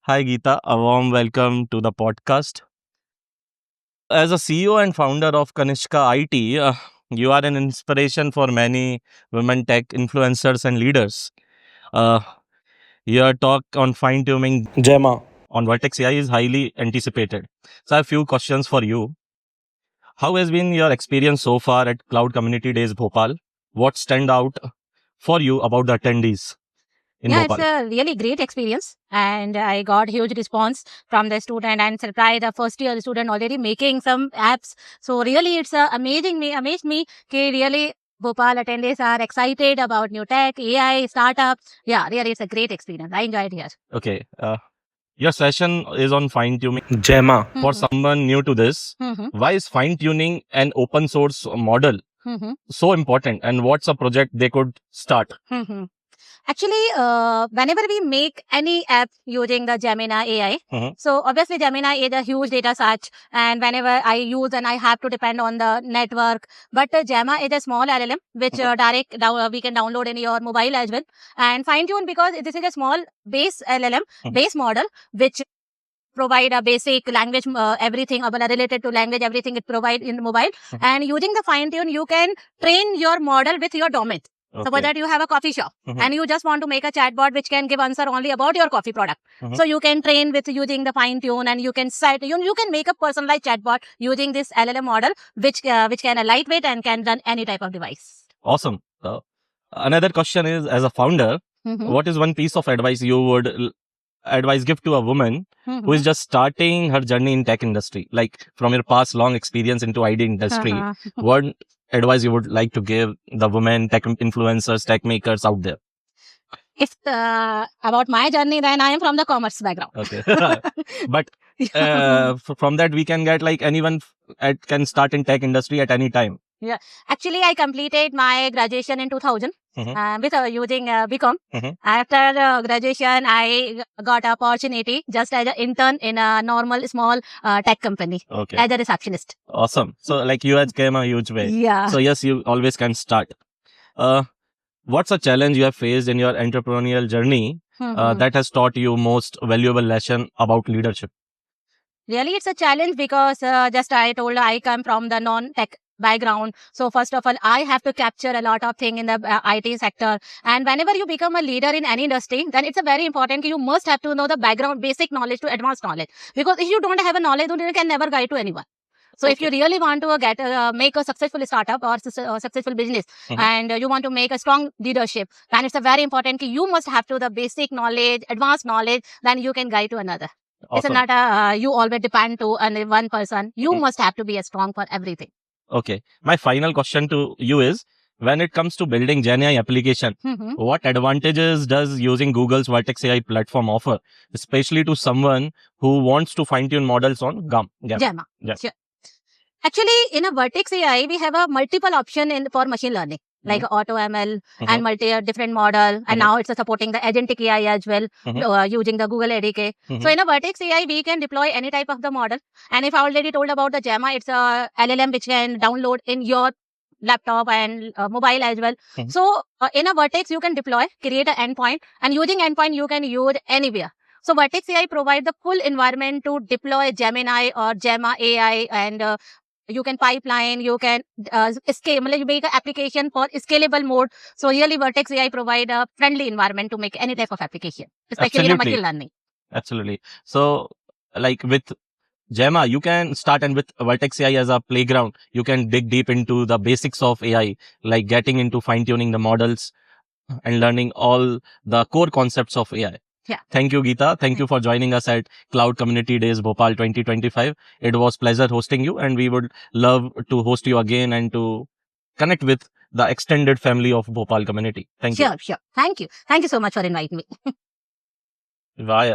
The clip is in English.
Hi, Geeta. A warm welcome to the podcast. As a CEO and founder of Kanishka IT, you are an inspiration for many women tech influencers and leaders. Uh, your talk on fine tuning Gemma on Vertex AI is highly anticipated. So, I have a few questions for you. How has been your experience so far at Cloud Community Days Bhopal? What stand out for you about the attendees in Yeah, it's Bhopal? a really great experience, and I got huge response from the student. And surprised the first year student already making some apps. So really, it's amazed me. कि really Bhopal attendees are excited about new tech, AI, startups. Yeah, really, it's a great experience. I enjoyed here. Okay. Your session is on fine tuning Gemma. For Mhm. someone new to this, Mhm. why is fine tuning an open source model Mhm. so important, and what's a project they could start? Mhm. Actually, whenever we make any app using the Gemini AI, Mhm. so obviously Gemini is a huge data search, and whenever I use and I have to depend on the network. But Gemma is a small LLM which we can download in your mobile as well and fine tune because this is a small base LLM base model which provide a basic language everything related to language everything it provide in the mobile and using the fine tune you can train your model with your domain. Suppose Okay. that you have a coffee shop and you just want to make a chatbot which can give answer only about your coffee product. So you can train with using the fine tune and you can set you can make a personalized chatbot using this LLM model which can a lightweight and can run any type of device. Awesome. Another question is, as a founder, what is one piece of advice you would advice give to a woman who is just starting her journey in tech industry, like from your past long experience into ID industry? What advice you would like to give the women tech influencers, tech makers out there? If about my journey, then I am from the commerce background. Okay. But from that we can get like anyone can start in tech industry at any time. Yeah, actually, I completed my graduation in 2000 with using BCom. After graduation, I got opportunity just as an intern in a normal small tech company Okay. as a receptionist. Awesome. So like you had came a huge way. Yeah. So yes, you always can start. What's a challenge you have faced in your entrepreneurial journey that has taught you most valuable lesson about leadership? Really, it's a challenge because just I told I come from the non-tech background. So first of all, I have to capture a lot of things in the IT sector. And whenever you become a leader in any industry, then it's a very important. You must have to know the background, basic knowledge to advanced knowledge. Because if you don't have a knowledge, then you can never guide to anyone. So if you really want to make a successful startup or successful business and you want to make a strong leadership, then it's a very important. You must have to the basic knowledge, advanced knowledge, then you can guide to another. It's Awesome. not you always depend to only one person. You must have to be a strong for everything. Okay. My final question to you is, when it comes to building GenAI application, what advantages does using Google's Vertex AI platform offer, especially to someone who wants to fine-tune models on Gemma. Yeah. Sure. Actually, in a Vertex AI, we have a multiple option for machine learning, like Auto ML and different model. And now it's supporting the agentic AI as well, using the Google ADK. So in a Vertex AI, we can deploy any type of the model. And if I already told about the Gemma, it's a LLM which can download in your laptop and mobile as well. So in a Vertex, you can deploy, create an endpoint, and using endpoint, you can use anywhere. So Vertex AI provides the full environment to deploy Gemini or Gemma AI and you can pipeline, you can scale, you make an application for scalable mode. So really Vertex AI provide a friendly environment to make any type of application, especially in a machine learning. Absolutely. So like with Gemma, you can start, and with Vertex AI as a playground, you can dig deep into the basics of AI, like getting into fine tuning the models and learning all the core concepts of AI. Yeah. Thank you, Geeta. Thank you for joining us at Cloud Community Days Bhopal 2025. It was pleasure hosting you, and we would love to host you again and to connect with the extended family of Bhopal community. Thank you. Sure. Thank you. Thank you so much for inviting me. Bye.